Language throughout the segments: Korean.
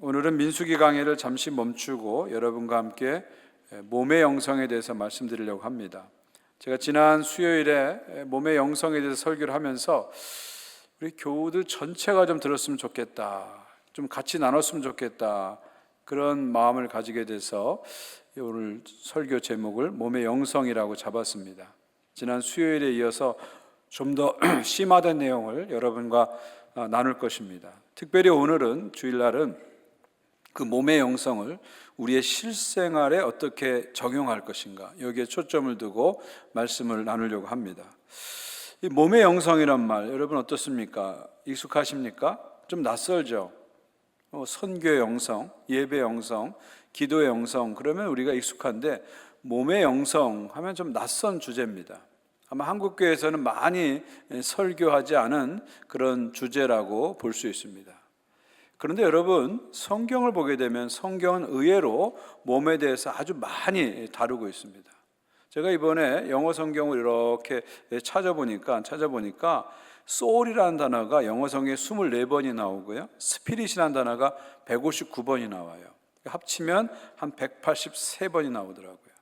오늘은 민수기 강의를 잠시 멈추고 여러분과 함께 몸의 영성에 대해서 말씀드리려고 합니다. 제가 지난 수요일에 몸의 영성에 대해서 설교를 하면서 우리 교우들 전체가 좀 들었으면 좋겠다, 좀 같이 나눴으면 좋겠다, 그런 마음을 가지게 돼서 오늘 설교 제목을 몸의 영성이라고 잡았습니다. 지난 수요일에 이어서 좀 더 심화된 내용을 여러분과 나눌 것입니다. 특별히 오늘은 주일날은 그 몸의 영성을 우리의 실생활에 어떻게 적용할 것인가, 여기에 초점을 두고 말씀을 나누려고 합니다. 이 몸의 영성이란 말 여러분 어떻습니까? 익숙하십니까? 좀 낯설죠? 선교의 영성, 예배 영성, 기도의 영성, 그러면 우리가 익숙한데 몸의 영성 하면 좀 낯선 주제입니다. 아마 한국교회에서는 많이 설교하지 않은 그런 주제라고 볼 수 있습니다. 그런데 여러분, 성경을 보게 되면 성경은 의외로 몸에 대해서 아주 많이 다루고 있습니다. 제가 이번에 영어 성경을 이렇게 찾아보니까 soul이라는 단어가 영어 성경에 24번이 나오고요, 스피릿이라는 단어가 159번이 나와요. 합치면 한 183번이 나오더라고요.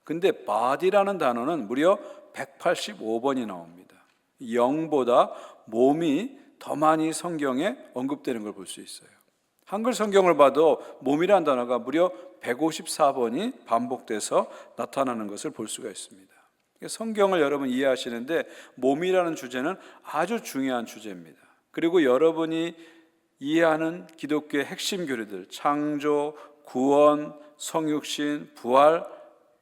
근데 body라는 단어는 무려 185번이 나옵니다. 영보다 몸이 더 많이 성경에 언급되는 걸 볼 수 있어요. 한글 성경을 봐도 몸이라는 단어가 무려 154번이 반복돼서 나타나는 것을 볼 수가 있습니다. 성경을 여러분 이해하시는데 몸이라는 주제는 아주 중요한 주제입니다. 그리고 여러분이 이해하는 기독교의 핵심 교리들, 창조, 구원, 성육신, 부활,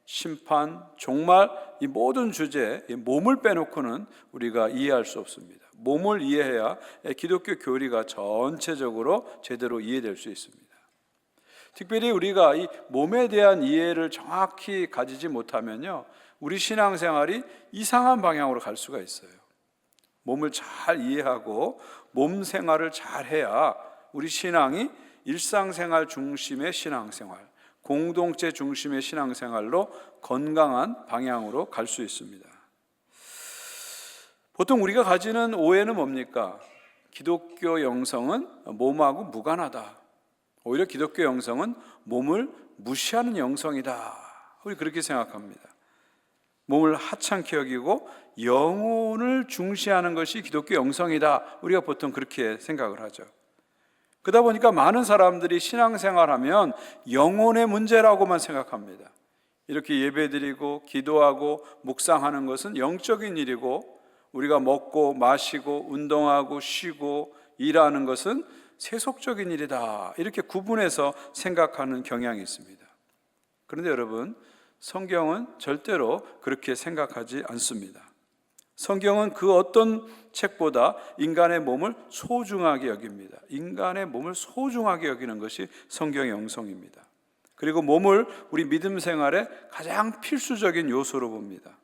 심판, 종말, 이 모든 주제에 몸을 빼놓고는 우리가 이해할 수 없습니다. 몸을 이해해야 기독교 교리가 전체적으로 제대로 이해될 수 있습니다. 특별히 우리가 이 몸에 대한 이해를 정확히 가지지 못하면요, 우리 신앙생활이 이상한 방향으로 갈 수가 있어요. 몸을 잘 이해하고 몸 생활을 잘 해야 우리 신앙이 일상생활 중심의 신앙생활, 공동체 중심의 신앙생활로 건강한 방향으로 갈 수 있습니다. 보통 우리가 가지는 오해는 뭡니까? 기독교 영성은 몸하고 무관하다. 오히려 기독교 영성은 몸을 무시하는 영성이다. 우리 그렇게 생각합니다. 몸을 하찮게 여기고 영혼을 중시하는 것이 기독교 영성이다. 우리가 보통 그렇게 생각을 하죠. 그러다 보니까 많은 사람들이 신앙생활하면 영혼의 문제라고만 생각합니다. 이렇게 예배드리고 기도하고 묵상하는 것은 영적인 일이고, 우리가 먹고 마시고 운동하고 쉬고 일하는 것은 세속적인 일이다, 이렇게 구분해서 생각하는 경향이 있습니다. 그런데 여러분, 성경은 절대로 그렇게 생각하지 않습니다. 성경은 그 어떤 책보다 인간의 몸을 소중하게 여깁니다. 인간의 몸을 소중하게 여기는 것이 성경의 영성입니다. 그리고 몸을 우리 믿음 생활의 가장 필수적인 요소로 봅니다.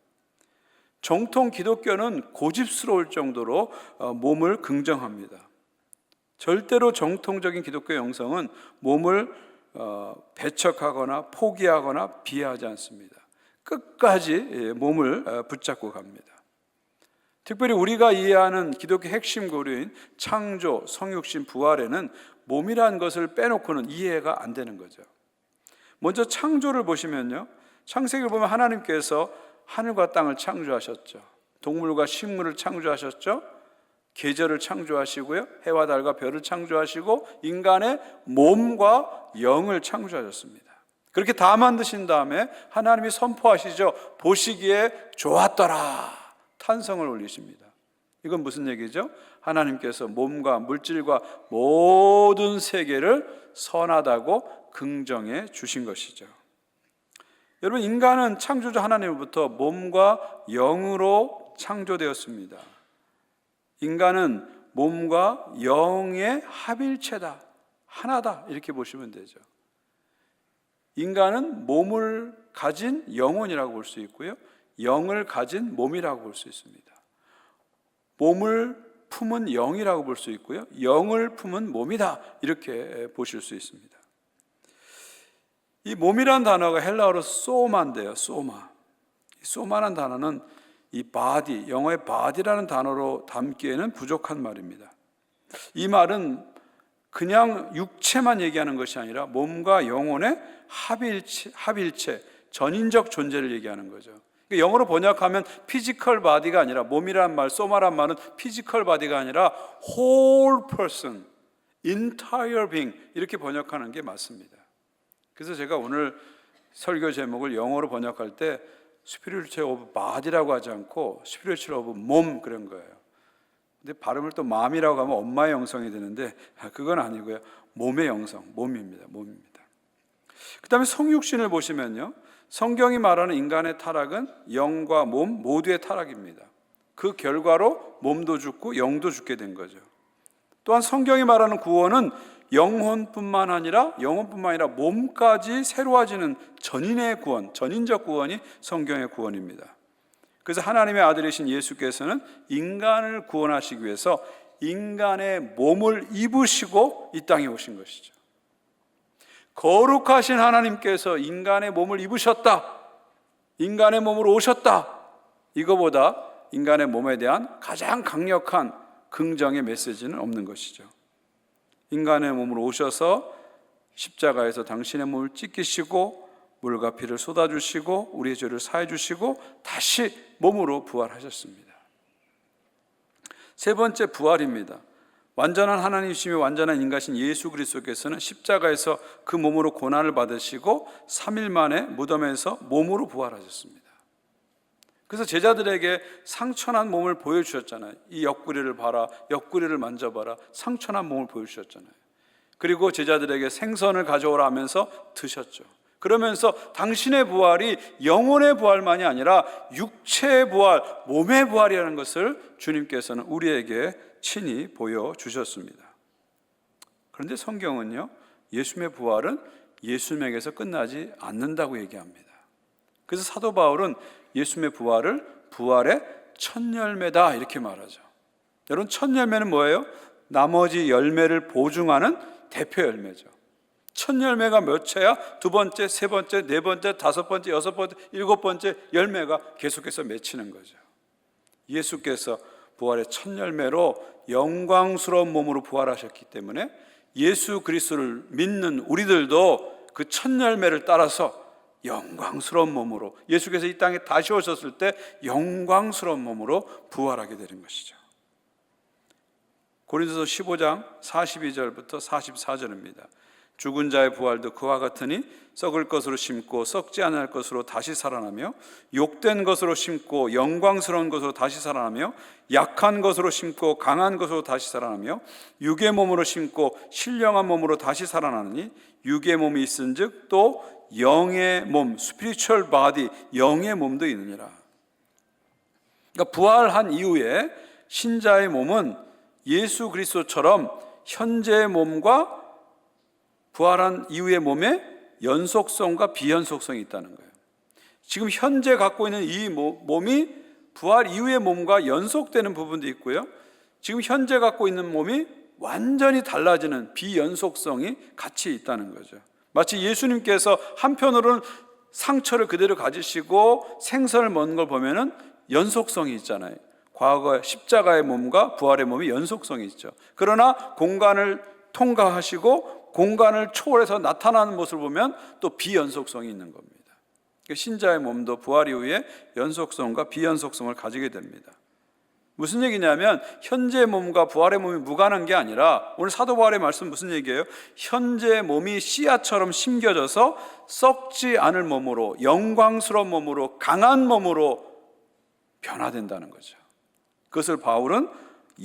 정통 기독교는 고집스러울 정도로 몸을 긍정합니다. 절대로 정통적인 기독교 영성은 몸을 배척하거나 포기하거나 비하하지 않습니다. 끝까지 몸을 붙잡고 갑니다. 특별히 우리가 이해하는 기독교 핵심 교리인 창조, 성육신, 부활에는 몸이라는 것을 빼놓고는 이해가 안 되는 거죠. 먼저 창조를 보시면요, 창세기를 보면 하나님께서 하늘과 땅을 창조하셨죠. 동물과 식물을 창조하셨죠. 계절을 창조하시고요, 해와 달과 별을 창조하시고 인간의 몸과 영을 창조하셨습니다. 그렇게 다 만드신 다음에 하나님이 선포하시죠. 보시기에 좋았더라, 탄성을 올리십니다. 이건 무슨 얘기죠? 하나님께서 몸과 물질과 모든 세계를 선하다고 긍정해 주신 것이죠. 여러분, 인간은 창조주 하나님으로부터 몸과 영으로 창조되었습니다. 인간은 몸과 영의 합일체다, 하나다, 이렇게 보시면 되죠. 인간은 몸을 가진 영혼이라고 볼 수 있고요, 영을 가진 몸이라고 볼 수 있습니다. 몸을 품은 영이라고 볼 수 있고요, 영을 품은 몸이다, 이렇게 보실 수 있습니다. 이 몸이란 단어가 헬라어로 소마인데요, 소마. 소마라는 단어는 이 body, 영어의 body라는 단어로 담기에는 부족한 말입니다. 이 말은 그냥 육체만 얘기하는 것이 아니라 몸과 영혼의 합일체, 전인적 존재를 얘기하는 거죠. 영어로 번역하면 피지컬 바디가 아니라, 몸이란 말, 소마란 말은 피지컬 바디가 아니라 whole person, entire being 이렇게 번역하는 게 맞습니다. 그래서 제가 오늘 설교 제목을 영어로 번역할 때 spiritual of body라고 하지 않고 spiritual of 몸 그런 거예요. 근데 발음을 또 마음이라고 하면 엄마의 영성이 되는데 그건 아니고요. 몸의 영성, 몸입니다. 그 다음에 성육신을 보시면요, 성경이 말하는 인간의 타락은 영과 몸 모두의 타락입니다. 그 결과로 몸도 죽고 영도 죽게 된 거죠. 또한 성경이 말하는 구원은 영혼뿐만 아니라 몸까지 새로워지는 전인의 구원, 전인적 구원이 성경의 구원입니다. 그래서 하나님의 아들이신 예수께서는 인간을 구원하시기 위해서 인간의 몸을 입으시고 이 땅에 오신 것이죠. 거룩하신 하나님께서 인간의 몸을 입으셨다, 인간의 몸으로 오셨다, 이거보다 인간의 몸에 대한 가장 강력한 긍정의 메시지는 없는 것이죠. 인간의 몸으로 오셔서 십자가에서 당신의 몸을 찢기시고 물과 피를 쏟아주시고 우리의 죄를 사해주시고 다시 몸으로 부활하셨습니다. 세 번째, 부활입니다. 완전한 하나님이시며 완전한 인간이신 예수 그리스도께서는 십자가에서 그 몸으로 고난을 받으시고 3일 만에 무덤에서 몸으로 부활하셨습니다. 그래서 제자들에게 상처난 몸을 보여주셨잖아요. 이 옆구리를 봐라, 옆구리를 만져봐라, 상처난 몸을 보여주셨잖아요. 그리고 제자들에게 생선을 가져오라 하면서 드셨죠. 그러면서 당신의 부활이 영혼의 부활만이 아니라 육체의 부활, 몸의 부활이라는 것을 주님께서는 우리에게 친히 보여주셨습니다. 그런데 성경은요, 예수님의 부활은 예수님에게서 끝나지 않는다고 얘기합니다. 그래서 사도 바울은 예수님의 부활을 부활의 첫 열매다 이렇게 말하죠. 여러분, 첫 열매는 뭐예요? 나머지 열매를 보증하는 대표 열매죠. 첫 열매가 몇 채야? 두 번째, 세 번째, 네 번째, 다섯 번째, 여섯 번째, 일곱 번째 열매가 계속해서 맺히는 거죠. 예수께서 부활의 첫 열매로 영광스러운 몸으로 부활하셨기 때문에 예수 그리스도를 믿는 우리들도 그 첫 열매를 따라서 영광스러운 몸으로, 예수께서 이 땅에 다시 오셨을 때 영광스러운 몸으로 부활하게 되는 것이죠. 고린도서 15장 42절부터 44절입니다. 죽은 자의 부활도 그와 같으니 썩을 것으로 심고 썩지 않을 것으로 다시 살아나며, 욕된 것으로 심고 영광스러운 것으로 다시 살아나며, 약한 것으로 심고 강한 것으로 다시 살아나며, 육의 몸으로 심고 신령한 몸으로 다시 살아나느니, 육의 몸이 있은즉 또 영의 몸, spiritual body, 영의 몸도 있느니라. 그러니까 부활한 이후에 신자의 몸은 예수 그리스도처럼 현재의 몸과 부활한 이후의 몸에 연속성과 비연속성이 있다는 거예요. 지금 현재 갖고 있는 이 몸이 부활 이후의 몸과 연속되는 부분도 있고요, 지금 현재 갖고 있는 몸이 완전히 달라지는 비연속성이 같이 있다는 거죠. 마치 예수님께서 한편으로는 상처를 그대로 가지시고 생선을 먹는 걸 보면은 연속성이 있잖아요. 과거 십자가의 몸과 부활의 몸이 연속성이 있죠. 그러나 공간을 통과하시고 공간을 초월해서 나타나는 모습을 보면 또 비연속성이 있는 겁니다. 신자의 몸도 부활 이후에 연속성과 비연속성을 가지게 됩니다. 무슨 얘기냐면 현재 몸과 부활의 몸이 무관한 게 아니라, 오늘 사도 바울의 말씀 무슨 얘기예요? 현재 몸이 씨앗처럼 심겨져서 썩지 않을 몸으로, 영광스러운 몸으로, 강한 몸으로 변화된다는 거죠. 그것을 바울은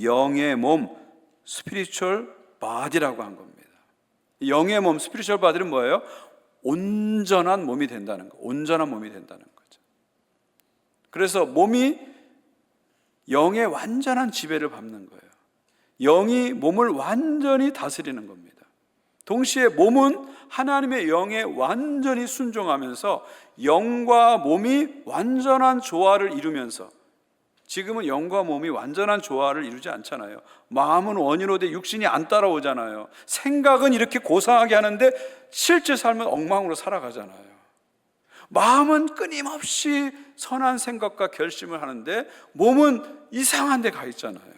영의 몸, 스피리추얼 바디라고 한 겁니다. 영의 몸, 스피리추얼 바디는 뭐예요? 온전한 몸이 된다는 거, 온전한 몸이 된다는 거죠. 그래서 몸이 영의 완전한 지배를 받는 거예요. 영이 몸을 완전히 다스리는 겁니다. 동시에 몸은 하나님의 영에 완전히 순종하면서 영과 몸이 완전한 조화를 이루면서, 지금은 영과 몸이 완전한 조화를 이루지 않잖아요. 마음은 원이로 돼 육신이 안 따라오잖아요. 생각은 이렇게 고상하게 하는데 실제 삶은 엉망으로 살아가잖아요. 마음은 끊임없이 선한 생각과 결심을 하는데 몸은 이상한 데 가 있잖아요.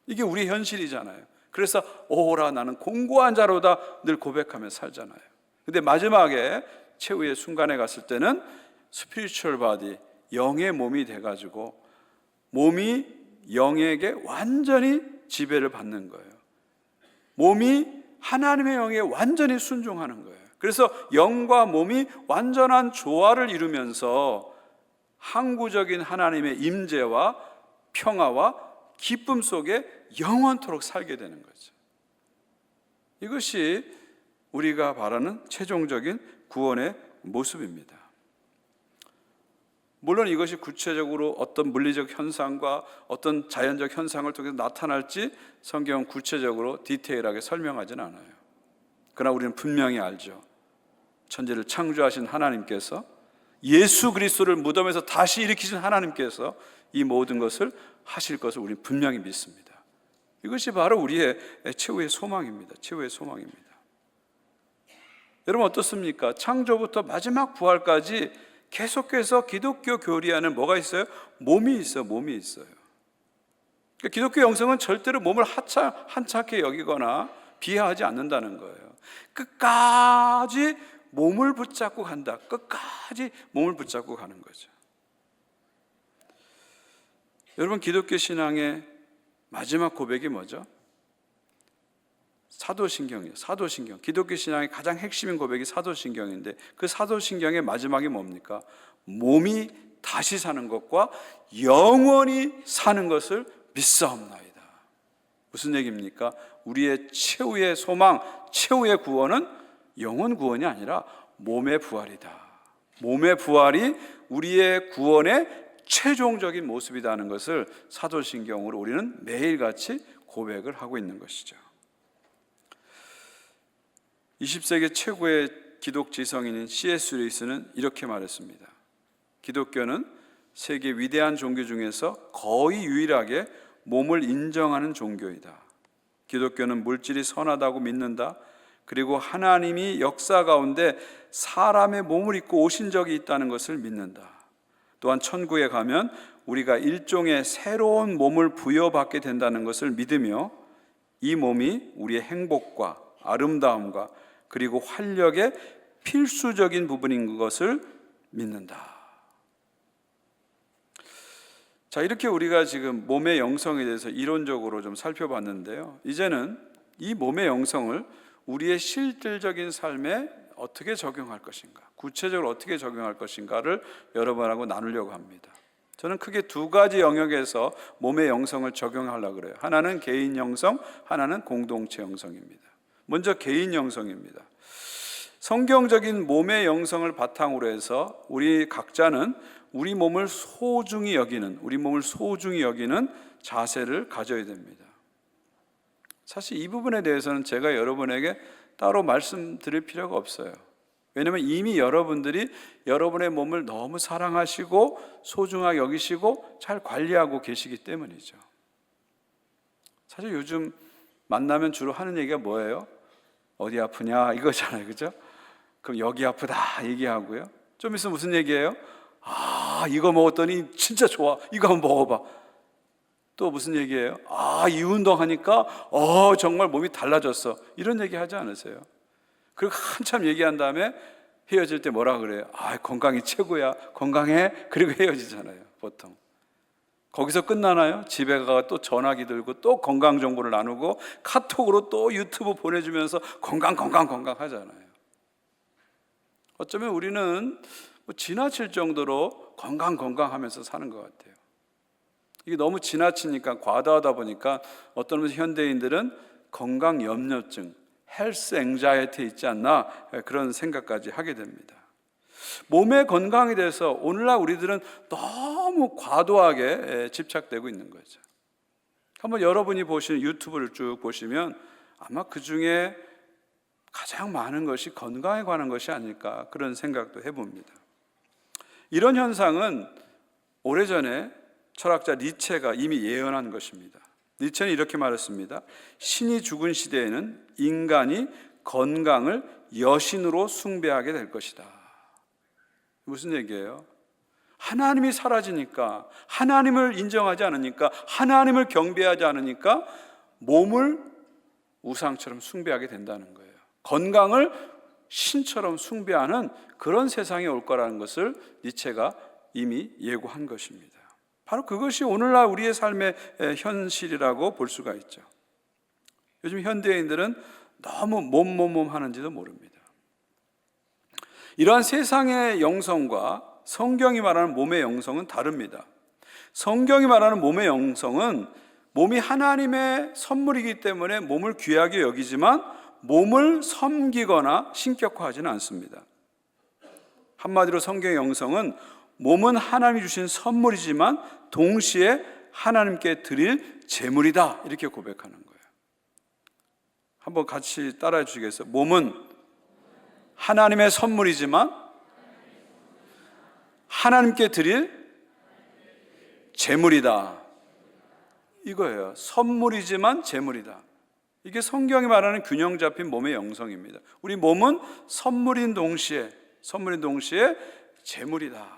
이게 우리의 현실이잖아요. 그래서 오라 나는 공고한 자로다 늘 고백하며 살잖아요. 근데 마지막에 최후의 순간에 갔을 때는 스피리추얼 바디, 영의 몸이 돼가지고 몸이 영에게 완전히 지배를 받는 거예요. 몸이 하나님의 영에 완전히 순종하는 거예요. 그래서 영과 몸이 완전한 조화를 이루면서 항구적인 하나님의 임재와 평화와 기쁨 속에 영원토록 살게 되는 거죠. 이것이 우리가 바라는 최종적인 구원의 모습입니다. 물론 이것이 구체적으로 어떤 물리적 현상과 어떤 자연적 현상을 통해서 나타날지 성경은 구체적으로 디테일하게 설명하지는 않아요. 그러나 우리는 분명히 알죠. 천지를 창조하신 하나님께서, 예수 그리스도를 무덤에서 다시 일으키신 하나님께서 이 모든 것을 하실 것을 우리는 분명히 믿습니다. 이것이 바로 우리의 최후의 소망입니다. 최후의 소망입니다. 여러분 어떻습니까? 창조부터 마지막 부활까지 계속해서 기독교 교리 안에 뭐가 있어요? 몸이 있어요. 몸이 있어요. 그러니까 기독교 영성은 절대로 몸을 한찮게 여기거나 비하하지 않는다는 거예요. 끝까지 몸을 붙잡고 간다. 끝까지 몸을 붙잡고 가는 거죠. 여러분 기독교 신앙의 마지막 고백이 뭐죠? 사도신경이에요. 사도신경. 기독교 신앙의 가장 핵심인 고백이 사도신경인데 그 사도신경의 마지막이 뭡니까? 몸이 다시 사는 것과 영원히 사는 것을 믿사옵나이다. 무슨 얘기입니까? 우리의 최후의 소망, 최후의 구원은 영원 구원이 아니라 몸의 부활이다. 몸의 부활이 우리의 구원의 최종적인 모습이라는 것을 사도신경으로 우리는 매일같이 고백을 하고 있는 것이죠. 20세기 최고의 기독 지성인인 C.S. 루이스는 이렇게 말했습니다. 기독교는 세계 위대한 종교 중에서 거의 유일하게 몸을 인정하는 종교이다. 기독교는 물질이 선하다고 믿는다. 그리고 하나님이 역사 가운데 사람의 몸을 입고 오신 적이 있다는 것을 믿는다. 또한 천국에 가면 우리가 일종의 새로운 몸을 부여받게 된다는 것을 믿으며 이 몸이 우리의 행복과 아름다움과 그리고 활력의 필수적인 부분인 것을 믿는다. 자, 이렇게 우리가 지금 몸의 영성에 대해서 이론적으로 좀 살펴봤는데요. 이제는 이 몸의 영성을 우리의 실질적인 삶에 어떻게 적용할 것인가, 구체적으로 어떻게 적용할 것인가를 여러분하고 나누려고 합니다. 저는 크게 두 가지 영역에서 몸의 영성을 적용하려고 그래요. 하나는 개인 영성, 하나는 공동체 영성입니다. 먼저 개인 영성입니다. 성경적인 몸의 영성을 바탕으로 해서 우리 각자는 우리 몸을 소중히 여기는 자세를 가져야 됩니다. 사실 이 부분에 대해서는 제가 여러분에게 따로 말씀드릴 필요가 없어요. 왜냐하면 이미 여러분들이 여러분의 몸을 너무 사랑하시고 소중하게 여기시고 잘 관리하고 계시기 때문이죠. 사실 요즘 만나면 주로 하는 얘기가 뭐예요? 어디 아프냐 이거잖아요, 그죠? 그럼 여기 아프다 얘기하고요. 좀 있으면 무슨 얘기예요? 이거 먹었더니 진짜 좋아, 이거 한번 먹어봐. 또 무슨 얘기예요? 이 운동하니까 정말 몸이 달라졌어, 이런 얘기 하지 않으세요? 그리고 한참 얘기한 다음에 헤어질 때 뭐라 그래요? 건강이 최고야, 건강해. 그리고 헤어지잖아요, 보통. 거기서 끝나나요? 집에 가서 또 전화기 들고 또 건강 정보를 나누고 카톡으로 또 유튜브 보내주면서 건강 하잖아요. 어쩌면 우리는 지나칠 정도로 건강 하면서 사는 것 같아요. 이게 너무 지나치니까, 과다하다 보니까 어떤 현대인들은 건강 염려증, 헬스 앵자이티 있지 않나, 그런 생각까지 하게 됩니다. 몸의 건강에 대해서 오늘날 우리들은 너무 과도하게 집착되고 있는 거죠. 한번 여러분이 보시는 유튜브를 쭉 보시면 아마 그 중에 가장 많은 것이 건강에 관한 것이 아닐까, 그런 생각도 해봅니다. 이런 현상은 오래전에 철학자 니체가 이미 예언한 것입니다. 니체는 이렇게 말했습니다. 신이 죽은 시대에는 인간이 건강을 여신으로 숭배하게 될 것이다. 무슨 얘기예요? 하나님이 사라지니까, 하나님을 인정하지 않으니까, 하나님을 경배하지 않으니까 몸을 우상처럼 숭배하게 된다는 거예요. 건강을 신처럼 숭배하는 그런 세상이 올 거라는 것을 니체가 이미 예고한 것입니다. 바로 그것이 오늘날 우리의 삶의 현실이라고 볼 수가 있죠. 요즘 현대인들은 너무 몸 하는지도 모릅니다. 이러한 세상의 영성과 성경이 말하는 몸의 영성은 다릅니다. 성경이 말하는 몸의 영성은 몸이 하나님의 선물이기 때문에 몸을 귀하게 여기지만 몸을 섬기거나 신격화하지는 않습니다. 한마디로 성경의 영성은 몸은 하나님이 주신 선물이지만 동시에 하나님께 드릴 제물이다, 이렇게 고백하는 거예요. 한번 같이 따라해 주시겠어요? 몸은 하나님의 선물이지만 하나님께 드릴 제물이다, 이거예요. 선물이지만 제물이다. 이게 성경이 말하는 균형 잡힌 몸의 영성입니다. 우리 몸은 선물인 동시에 제물이다.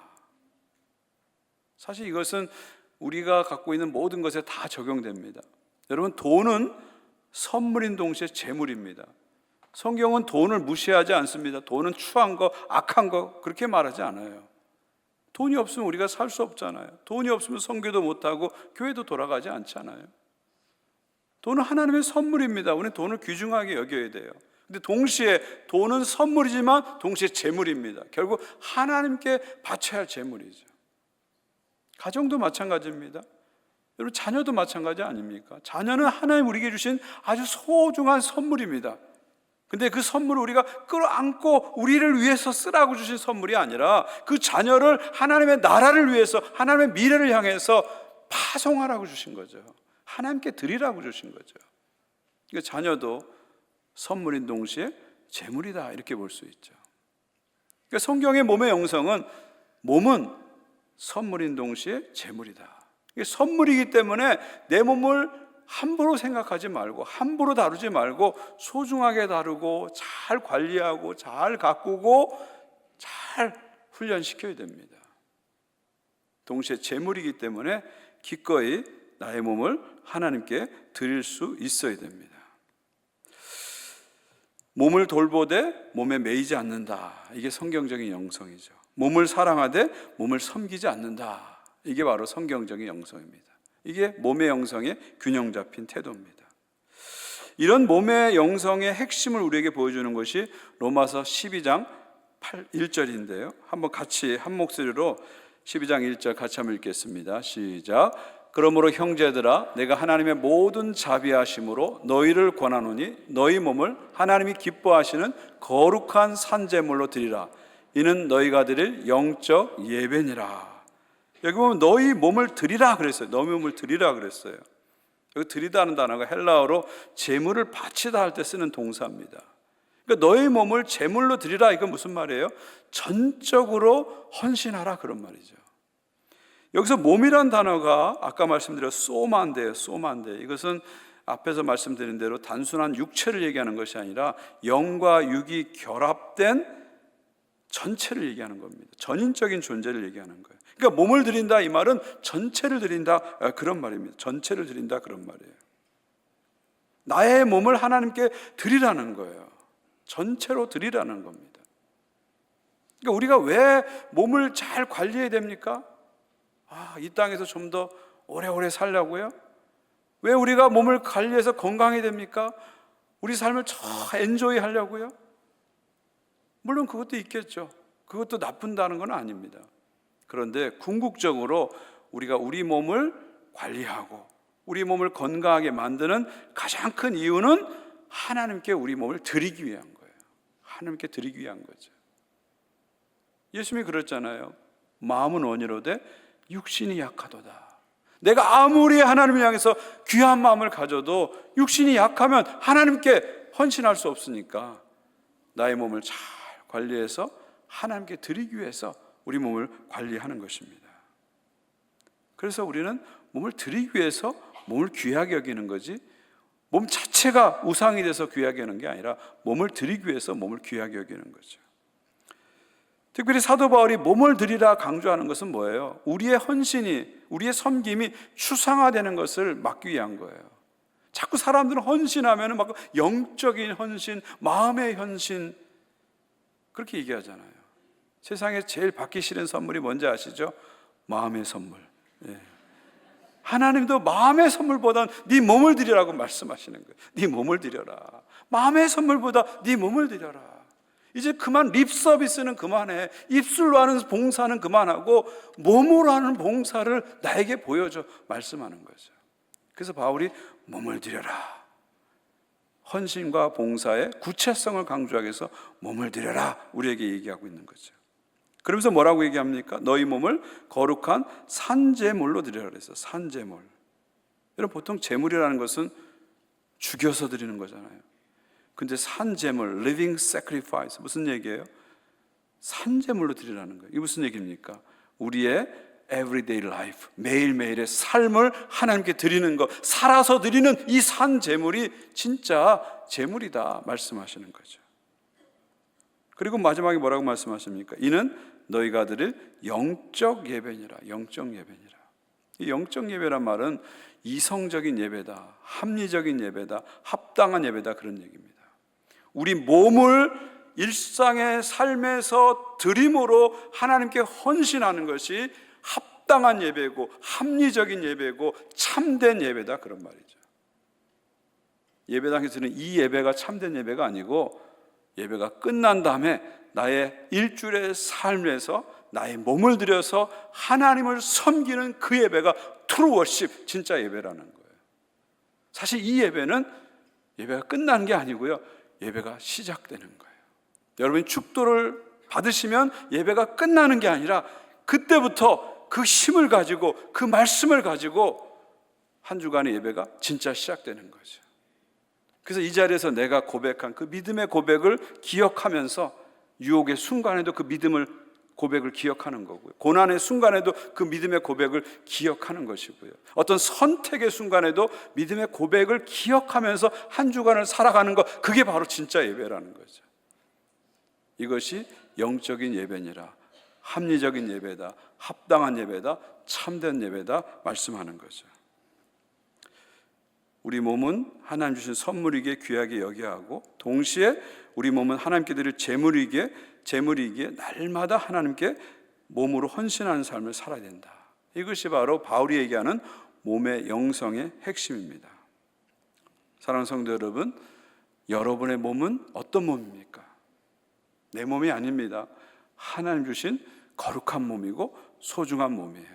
사실 이것은 우리가 갖고 있는 모든 것에 다 적용됩니다. 여러분, 돈은 선물인 동시에 제물입니다. 성경은 돈을 무시하지 않습니다. 돈은 추한 거, 악한 거 그렇게 말하지 않아요. 돈이 없으면 우리가 살 수 없잖아요. 돈이 없으면 선교도 못하고 교회도 돌아가지 않잖아요. 돈은 하나님의 선물입니다. 우리는 돈을 귀중하게 여겨야 돼요. 근데 동시에 돈은 선물이지만 동시에 제물입니다. 결국 하나님께 바쳐야 할 제물이죠. 가정도 마찬가지입니다. 여러분, 자녀도 마찬가지 아닙니까? 자녀는 하나님 우리에게 주신 아주 소중한 선물입니다. 근데 그 선물을 우리가 끌어안고 우리를 위해서 쓰라고 주신 선물이 아니라 그 자녀를 하나님의 나라를 위해서, 하나님의 미래를 향해서 파송하라고 주신 거죠. 하나님께 드리라고 주신 거죠. 그러니까 자녀도 선물인 동시에 제물이다, 이렇게 볼 수 있죠. 그러니까 성경의 몸의 영성은 몸은 선물인 동시에 제물이다. 이게 선물이기 때문에 내 몸을 함부로 생각하지 말고, 함부로 다루지 말고 소중하게 다루고 잘 관리하고 잘 가꾸고 잘 훈련시켜야 됩니다. 동시에 제물이기 때문에 기꺼이 나의 몸을 하나님께 드릴 수 있어야 됩니다. 몸을 돌보되 몸에 매이지 않는다. 이게 성경적인 영성이죠. 몸을 사랑하되 몸을 섬기지 않는다. 이게 바로 성경적인 영성입니다. 이게 몸의 영성의 균형 잡힌 태도입니다. 이런 몸의 영성의 핵심을 우리에게 보여주는 것이 로마서 12장 1절인데요. 한번 같이 한 목소리로 12장 1절 같이 한번 읽겠습니다. 시작. 그러므로 형제들아, 내가 하나님의 모든 자비하심으로 너희를 권하노니 너희 몸을 하나님이 기뻐하시는 거룩한 산제물로 드리라. 이는 너희가 드릴 영적 예배니라. 여기 보면 너희 몸을 드리라 그랬어요. 너희 몸을 드리라 그랬어요. 여기 드리다는 단어가 헬라어로 제물을 바치다 할 때 쓰는 동사입니다. 그러니까 너희 몸을 제물로 드리라, 이건 무슨 말이에요? 전적으로 헌신하라, 그런 말이죠. 여기서 몸이란 단어가 아까 말씀드린 소마인데요. 소마인데 이것은 앞에서 말씀드린 대로 단순한 육체를 얘기하는 것이 아니라 영과 육이 결합된 전체를 얘기하는 겁니다. 전인적인 존재를 얘기하는 거예요. 그러니까 몸을 드린다, 이 말은 전체를 드린다, 그런 말입니다. 전체를 드린다, 그런 말이에요. 나의 몸을 하나님께 드리라는 거예요. 전체로 드리라는 겁니다. 그러니까 우리가 왜 몸을 잘 관리해야 됩니까? 이 땅에서 좀 더 오래오래 살려고요? 왜 우리가 몸을 관리해서 건강해야 됩니까? 우리 삶을 엔조이 하려고요? 물론 그것도 있겠죠. 그것도 나쁜다는 건 아닙니다. 그런데 궁극적으로 우리가 우리 몸을 관리하고 우리 몸을 건강하게 만드는 가장 큰 이유는 하나님께 우리 몸을 드리기 위한 거예요. 하나님께 드리기 위한 거죠. 예수님이 그랬잖아요. 마음은 원이로되 육신이 약하도다. 내가 아무리 하나님을 향해서 귀한 마음을 가져도 육신이 약하면 하나님께 헌신할 수 없으니까 나의 몸을 잘 관리해서 하나님께 드리기 위해서 우리 몸을 관리하는 것입니다. 그래서 우리는 몸을 드리기 위해서 몸을 귀하게 여기는 거지, 몸 자체가 우상이 돼서 귀하게 여기는 게 아니라 몸을 드리기 위해서 몸을 귀하게 여기는 거죠. 특별히 사도 바울이 몸을 드리라 강조하는 것은 뭐예요? 우리의 헌신이, 우리의 섬김이 추상화되는 것을 막기 위한 거예요. 자꾸 사람들은 헌신하면 막 영적인 헌신, 마음의 헌신 그렇게 얘기하잖아요. 세상에 제일 받기 싫은 선물이 뭔지 아시죠? 마음의 선물. 예. 하나님도 마음의 선물보다는 네 몸을 드리라고 말씀하시는 거예요. 네 몸을 드려라. 마음의 선물보다 네 몸을 드려라. 이제 그만 립 서비스는 그만해. 입술로 하는 봉사는 그만하고 몸으로 하는 봉사를 나에게 보여줘 말씀하는 거죠. 그래서 바울이 몸을 드려라, 헌신과 봉사의 구체성을 강조하기 위해서 몸을 드려라 우리에게 얘기하고 있는 거죠. 그러면서 뭐라고 얘기합니까? 너희 몸을 거룩한 산제물로 드려라 그랬어요. 산제물. 여러분, 보통 제물이라는 것은 죽여서 드리는 거잖아요. 근데 산제물, living sacrifice, 무슨 얘기예요? 산제물로 드리라는 거예요. 이게 무슨 얘기입니까? 우리의 everyday life, 매일매일의 삶을 하나님께 드리는 것, 살아서 드리는 이 산제물이 진짜 제물이다 말씀하시는 거죠. 그리고 마지막에 뭐라고 말씀하십니까? 이는 너희가 드릴 영적 예배니라. 영적 예배니라. 이 영적 예배란 말은 이성적인 예배다, 합리적인 예배다, 합당한 예배다, 그런 얘기입니다. 우리 몸을 일상의 삶에서 드림으로 하나님께 헌신하는 것이 합당한 예배고 합리적인 예배고 참된 예배다, 그런 말이죠. 예배당에서는 이 예배가 참된 예배가 아니고 예배가 끝난 다음에 나의 일주일의 삶에서 나의 몸을 들여서 하나님을 섬기는 그 예배가 트루 워십, 진짜 예배라는 거예요. 사실 이 예배는 예배가 끝나는 게 아니고요, 예배가 시작되는 거예요. 여러분이 축도를 받으시면 예배가 끝나는 게 아니라 그때부터 그 힘을 가지고 그 말씀을 가지고 한 주간의 예배가 진짜 시작되는 거죠. 그래서 이 자리에서 내가 고백한 그 믿음의 고백을 기억하면서 유혹의 순간에도 그 믿음을 고백을 기억하는 거고요, 고난의 순간에도 그 믿음의 고백을 기억하는 것이고요, 어떤 선택의 순간에도 믿음의 고백을 기억하면서 한 주간을 살아가는 것, 그게 바로 진짜 예배라는 거죠. 이것이 영적인 예배니라. 합리적인 예배다, 합당한 예배다, 참된 예배다 말씀하는 거죠. 우리 몸은 하나님 주신 선물이기에 귀하게 여겨야 하고, 동시에 우리 몸은 하나님께 드릴 제물이기에 날마다 하나님께 몸으로 헌신하는 삶을 살아야 된다. 이것이 바로 바울이 얘기하는 몸의 영성의 핵심입니다. 사랑하는 성도 여러분, 여러분의 몸은 어떤 몸입니까? 내 몸이 아닙니다. 하나님 주신 거룩한 몸이고 소중한 몸이에요.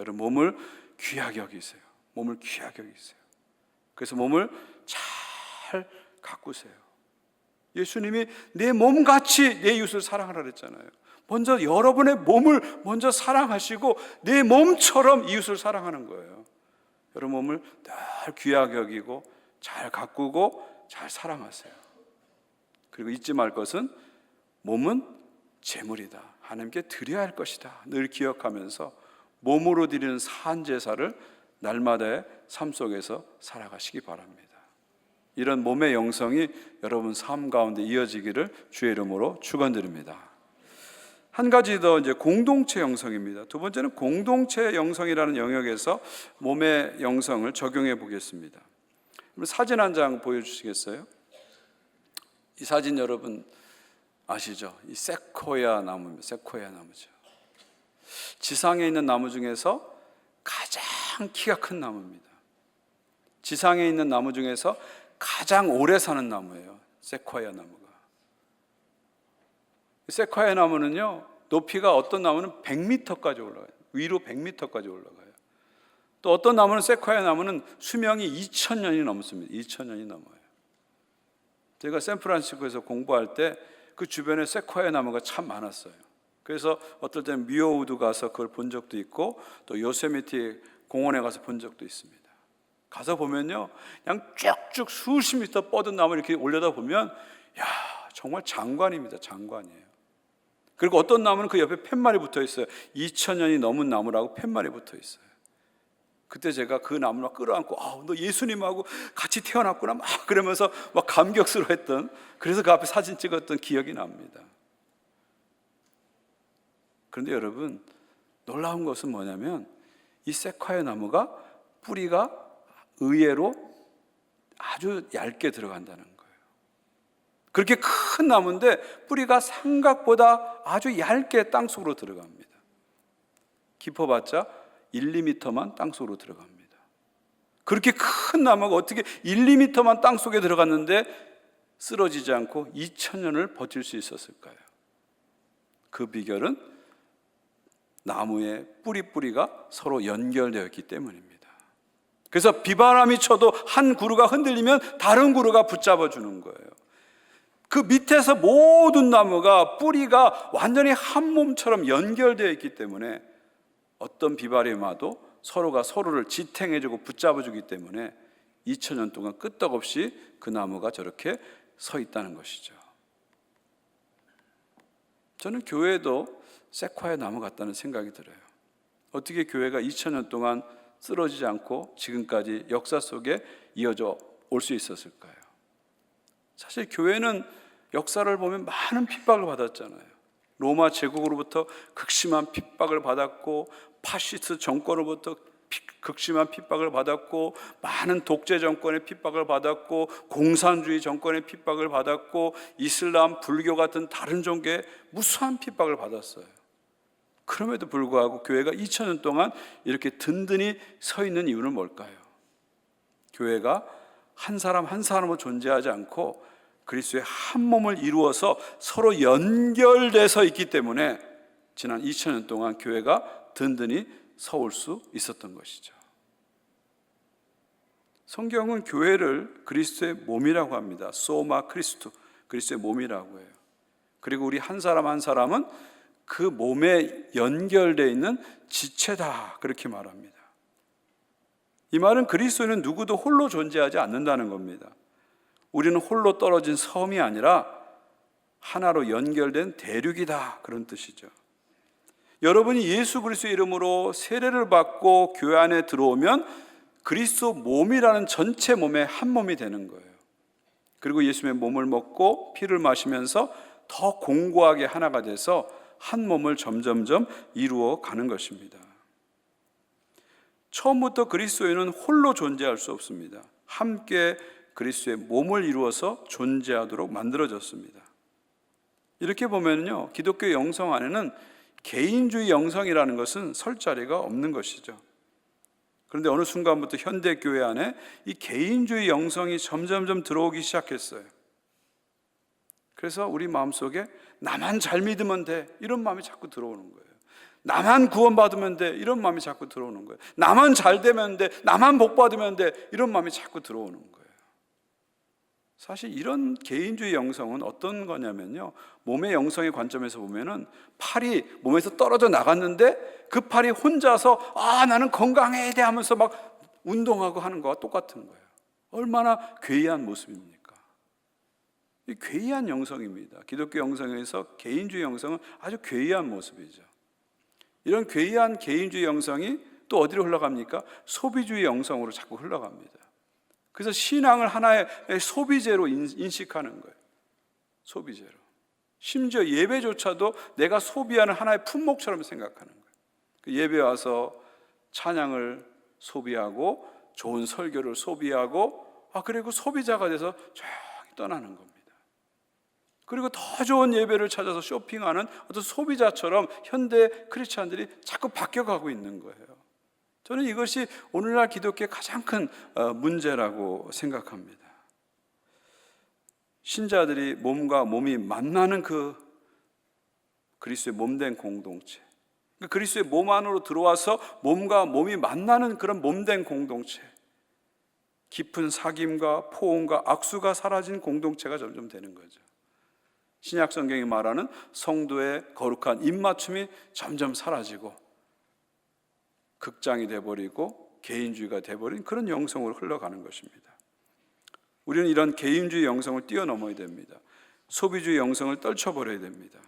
여러분, 몸을 귀하게 여기세요. 몸을 귀하게 여기세요. 그래서 몸을 잘 가꾸세요. 예수님이 내 몸같이 내 이웃을 사랑하라 그랬잖아요. 먼저 여러분의 몸을 먼저 사랑하시고 내 몸처럼 이웃을 사랑하는 거예요. 여러분 몸을 늘 귀하게 여기고 잘 가꾸고 잘 사랑하세요. 그리고 잊지 말 것은 몸은 제물이다, 하나님께 드려야 할 것이다, 늘 기억하면서 몸으로 드리는 산제사를 날마다의 삶 속에서 살아가시기 바랍니다. 이런 몸의 영성이 여러분 삶 가운데 이어지기를 주의 이름으로 축원드립니다. 한 가지 더, 이제 공동체 영성입니다. 두 번째는 공동체 영성이라는 영역에서 몸의 영성을 적용해 보겠습니다. 사진 한 장 보여주시겠어요? 이 사진 여러분 아시죠? 이 세코야 나무입니다. 세코야 나무죠. 지상에 있는 나무 중에서 가장 키가 큰 나무입니다. 지상에 있는 나무 중에서 가장 오래 사는 나무예요. 세코야 나무가. 세코야 나무는요, 높이가 어떤 나무는 100m까지 올라가요. 위로 100m까지 올라가요. 또 어떤 나무는, 세코야 나무는 수명이 2000년이 넘습니다. 2000년이 넘어요. 제가 샌프란시스코에서 공부할 때 그 주변에 세코야 나무가 참 많았어요. 그래서 어떨 때는 미어우드 가서 그걸 본 적도 있고, 또 요세미티 공원에 가서 본 적도 있습니다. 가서 보면요, 그냥 쭉쭉 수십 미터 뻗은 나무를 이렇게 올려다 보면, 야, 정말 장관입니다. 장관이에요. 그리고 어떤 나무는 그 옆에 팻말이 붙어 있어요. 2000년이 넘은 나무라고 팻말이 붙어 있어요. 그때 제가 그 나무를 끌어안고, 너 예수님하고 같이 태어났구나 막 그러면서 막 감격스러워했던, 그래서 그 앞에 사진 찍었던 기억이 납니다. 그런데 여러분, 놀라운 것은 뭐냐면 이 세콰이아 나무가 뿌리가 의외로 아주 얇게 들어간다는 거예요. 그렇게 큰 나무인데 뿌리가 삼각보다 아주 얇게 땅속으로 들어갑니다. 깊어봤자 1, 2m만 땅속으로 들어갑니다. 그렇게 큰 나무가 어떻게 1, 2m만 땅속에 들어갔는데 쓰러지지 않고 2000년을 버틸 수 있었을까요? 그 비결은 나무의 뿌리가 서로 연결되어 있기 때문입니다. 그래서 비바람이 쳐도 한 그루가 흔들리면 다른 그루가 붙잡아 주는 거예요. 그 밑에서 모든 나무가 뿌리가 완전히 한 몸처럼 연결되어 있기 때문에 어떤 비바람이 와도 서로가 서로를 지탱해주고 붙잡아주기 때문에 2000년 동안 끄떡없이 그 나무가 저렇게 서 있다는 것이죠. 저는 교회도 세콰이아 나무 같다는 생각이 들어요. 어떻게 교회가 2000년 동안 쓰러지지 않고 지금까지 역사 속에 이어져 올 수 있었을까요? 사실 교회는 역사를 보면 많은 핍박을 받았잖아요. 로마 제국으로부터 극심한 핍박을 받았고, 파시스트 정권으로부터 극심한 핍박을 받았고, 많은 독재 정권의 핍박을 받았고, 공산주의 정권의 핍박을 받았고, 이슬람, 불교 같은 다른 종교의 무수한 핍박을 받았어요. 그럼에도 불구하고 교회가 2000년 동안 이렇게 든든히 서 있는 이유는 뭘까요? 교회가 한 사람 한 사람으로 존재하지 않고 그리스도의 한 몸을 이루어서 서로 연결돼서 있기 때문에 지난 2000년 동안 교회가 든든히 서올 수 있었던 것이죠. 성경은 교회를 그리스도의 몸이라고 합니다. 소마 크리스투, 그리스도의 몸이라고 해요. 그리고 우리 한 사람 한 사람은 그 몸에 연결되어 있는 지체다, 그렇게 말합니다. 이 말은 그리스도는 누구도 홀로 존재하지 않는다는 겁니다. 우리는 홀로 떨어진 섬이 아니라 하나로 연결된 대륙이다, 그런 뜻이죠. 여러분이 예수 그리스도의 이름으로 세례를 받고 교회 안에 들어오면 그리스도 몸이라는 전체 몸의 한 몸이 되는 거예요. 그리고 예수님의 몸을 먹고 피를 마시면서 더 공고하게 하나가 돼서 한 몸을 점점점 이루어 가는 것입니다. 처음부터 그리스도인은 홀로 존재할 수 없습니다. 함께 그리스도의 몸을 이루어서 존재하도록 만들어졌습니다. 이렇게 보면요, 기독교 영성 안에는 개인주의 영성이라는 것은 설 자리가 없는 것이죠. 그런데 어느 순간부터 현대교회 안에 이 개인주의 영성이 점점점 들어오기 시작했어요. 그래서 우리 마음속에 나만 잘 믿으면 돼, 이런 마음이 자꾸 들어오는 거예요. 나만 구원받으면 돼, 이런 마음이 자꾸 들어오는 거예요. 나만 잘 되면 돼, 나만 복받으면 돼, 이런 마음이 자꾸 들어오는 거예요. 사실 이런 개인주의 영성은 어떤 거냐면요, 몸의 영성의 관점에서 보면은 팔이 몸에서 떨어져 나갔는데 그 팔이 혼자서 나는 건강해야 돼 하면서 막 운동하고 하는 거와 똑같은 거예요. 얼마나 괴이한 모습입니까? 이 괴이한 영성입니다. 기독교 영성에서 개인주의 영성은 아주 괴이한 모습이죠. 이런 괴이한 개인주의 영성이 또 어디로 흘러갑니까? 소비주의 영성으로 자꾸 흘러갑니다. 그래서 신앙을 하나의 소비재로 인식하는 거예요. 소비재로. 심지어 예배조차도 내가 소비하는 하나의 품목처럼 생각하는 거예요. 예배 와서 찬양을 소비하고 좋은 설교를 소비하고 그리고 소비자가 돼서 조용히 떠나는 겁니다. 그리고 더 좋은 예배를 찾아서 쇼핑하는 어떤 소비자처럼 현대 크리스찬들이 자꾸 바뀌어가고 있는 거예요. 저는 이것이 오늘날 기독교의 가장 큰 문제라고 생각합니다. 신자들이 몸과 몸이 만나는 그 그리스도의 몸된 공동체, 그리스도의 몸 안으로 들어와서 몸과 몸이 만나는 그런 몸된 공동체, 깊은 사귐과 포옹과 악수가 사라진 공동체가 점점 되는 거죠. 신약 성경이 말하는 성도의 거룩한 입맞춤이 점점 사라지고 극장이 돼버리고 개인주의가 돼버린 그런 영성으로 흘러가는 것입니다. 우리는 이런 개인주의 영성을 뛰어넘어야 됩니다. 소비주의 영성을 떨쳐버려야 됩니다.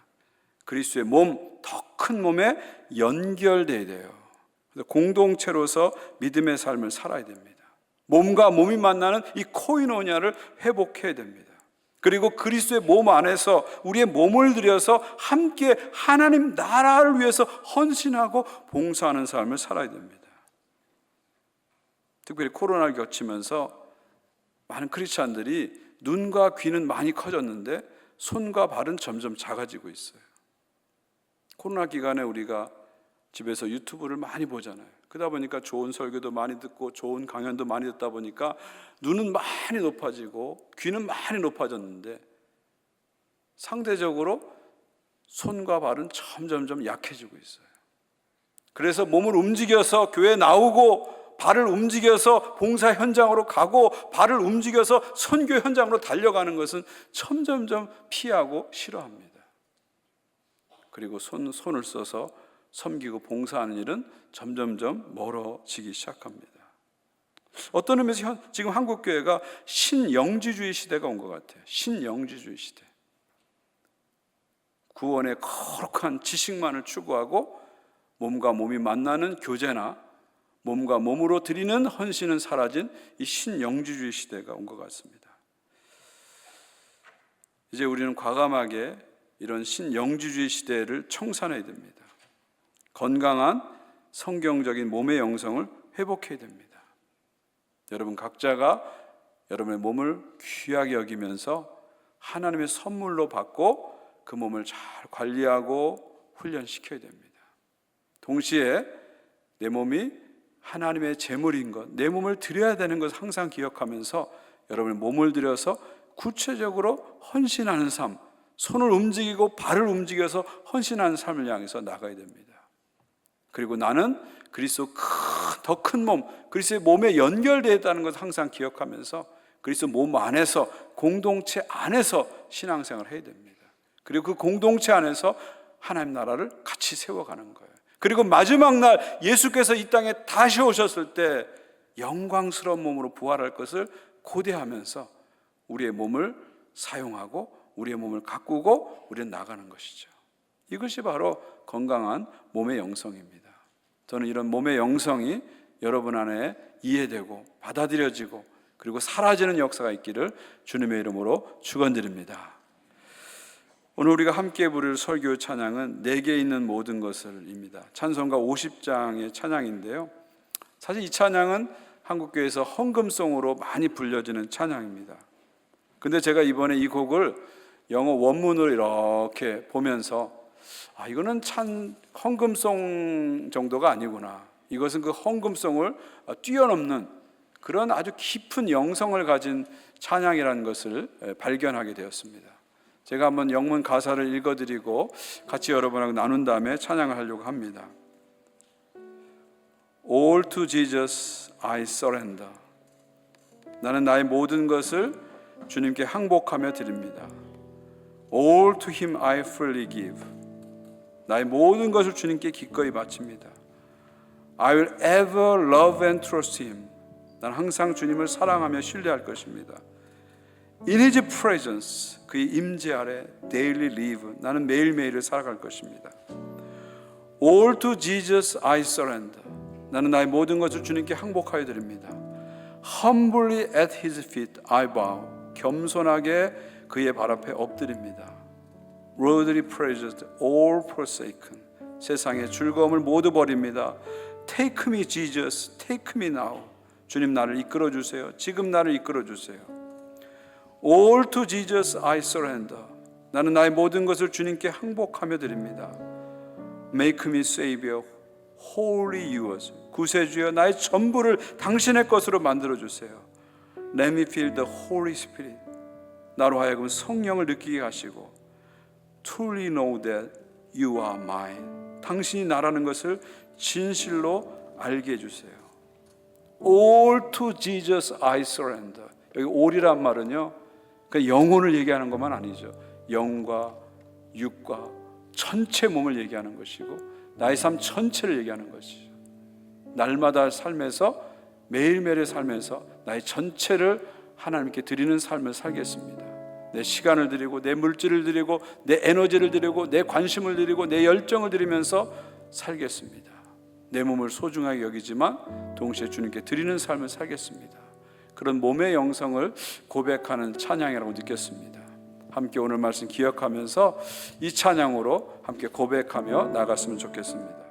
그리스도의 몸, 더 큰 몸에 연결돼야 돼요. 그래서 공동체로서 믿음의 삶을 살아야 됩니다. 몸과 몸이 만나는 이 코이노니아를 회복해야 됩니다. 그리고 그리스도의 몸 안에서 우리의 몸을 들여서 함께 하나님 나라를 위해서 헌신하고 봉사하는 삶을 살아야 됩니다. 특별히 코로나를 겪으면서 많은 크리스찬들이 눈과 귀는 많이 커졌는데 손과 발은 점점 작아지고 있어요. 코로나 기간에 우리가 집에서 유튜브를 많이 보잖아요. 그러다 보니까 좋은 설교도 많이 듣고 좋은 강연도 많이 듣다 보니까 눈은 많이 높아지고 귀는 많이 높아졌는데 상대적으로 손과 발은 점점점 약해지고 있어요. 그래서 몸을 움직여서 교회 나오고 발을 움직여서 봉사 현장으로 가고 발을 움직여서 선교 현장으로 달려가는 것은 점점점 피하고 싫어합니다. 그리고 손을 써서 섬기고 봉사하는 일은 점점점 멀어지기 시작합니다. 어떤 의미에서 지금 한국교회가 신영지주의 시대가 온 것 같아요. 신영지주의 시대. 구원의 거룩한 지식만을 추구하고 몸과 몸이 만나는 교제나 몸과 몸으로 드리는 헌신은 사라진 이 신영지주의 시대가 온 것 같습니다. 이제 우리는 과감하게 이런 신영지주의 시대를 청산해야 됩니다. 건강한 성경적인 몸의 영성을 회복해야 됩니다. 여러분 각자가 여러분의 몸을 귀하게 여기면서 하나님의 선물로 받고 그 몸을 잘 관리하고 훈련시켜야 됩니다. 동시에 내 몸이 하나님의 제물인 것, 내 몸을 드려야 되는 것을 항상 기억하면서 여러분의 몸을 들여서 구체적으로 헌신하는 삶, 손을 움직이고 발을 움직여서 헌신하는 삶을 향해서 나가야 됩니다. 그리고 나는 그리스도 더 큰 몸, 그리스도의 몸에 연결되어 있다는 것을 항상 기억하면서 그리스도 몸 안에서, 공동체 안에서 신앙생활을 해야 됩니다. 그리고 그 공동체 안에서 하나님 나라를 같이 세워가는 거예요. 그리고 마지막 날 예수께서 이 땅에 다시 오셨을 때 영광스러운 몸으로 부활할 것을 고대하면서 우리의 몸을 사용하고 우리의 몸을 가꾸고 우리는 나가는 것이죠. 이것이 바로 건강한 몸의 영성입니다. 저는 이런 몸의 영성이 여러분 안에 이해되고 받아들여지고 그리고 사라지는 역사가 있기를 주님의 이름으로 축원드립니다. 오늘 우리가 함께 부를 설교 찬양은 내게 있는 모든 것을입니다. 찬송가 50장의 찬양인데요. 사실 이 찬양은 한국교회에서 헌금송으로 많이 불려지는 찬양입니다. 근데 제가 이번에 이 곡을 영어 원문으로 이렇게 보면서 이거는 헌금송 정도가 아니구나. 이것은 그 헌금송을 뛰어넘는 그런 아주 깊은 영성을 가진 찬양이라는 것을 발견하게 되었습니다. 제가 한번 영문 가사를 읽어드리고 같이 여러분하고 나눈 다음에 찬양을 하려고 합니다. All to Jesus I surrender. 나는 나의 모든 것을 주님께 항복하며 드립니다. All to Him I freely give. 나의 모든 것을 주님께 기꺼이 바칩니다. I will ever love and trust Him. 나는 항상 주님을 사랑하며 신뢰할 것입니다. In His presence, 그의 임재 아래 daily live. 나는 매일매일을 살아갈 것입니다. All to Jesus I surrender. 나는 나의 모든 것을 주님께 항복하여 드립니다. Humbly at His feet I bow. 겸손하게 그의 발 앞에 엎드립니다. Worldly pleasures all forsaken. 세상의 즐거움을 모두 버립니다. Take me Jesus, take me now. 주님 나를 이끌어 주세요. 지금 나를 이끌어 주세요. All to Jesus I surrender. 나는 나의 모든 것을 주님께 항복하며 드립니다. Make me Savior, wholly yours. 구세주여 나의 전부를 당신의 것으로 만들어 주세요. Let me feel the Holy Spirit. 나로 하여금 성령을 느끼게 하시고 Truly know that you are mine. 당신이 나라는 것을 진실로 알게 해주세요. All to Jesus I surrender. 여기 all이란 말은요, 그러니까 영혼을 얘기하는 것만 아니죠. 영과 육과 전체 몸을 얘기하는 것이고 나의 삶 전체를 얘기하는 것이죠. 날마다 삶에서 매일매일의 삶에서 나의 전체를 하나님께 드리는 삶을 살겠습니다. 내 시간을 드리고 내 물질을 드리고 내 에너지를 드리고 내 관심을 드리고 내 열정을 드리면서 살겠습니다. 내 몸을 소중하게 여기지만 동시에 주님께 드리는 삶을 살겠습니다. 그런 몸의 영성을 고백하는 찬양이라고 느꼈습니다. 함께 오늘 말씀 기억하면서 이 찬양으로 함께 고백하며 나갔으면 좋겠습니다.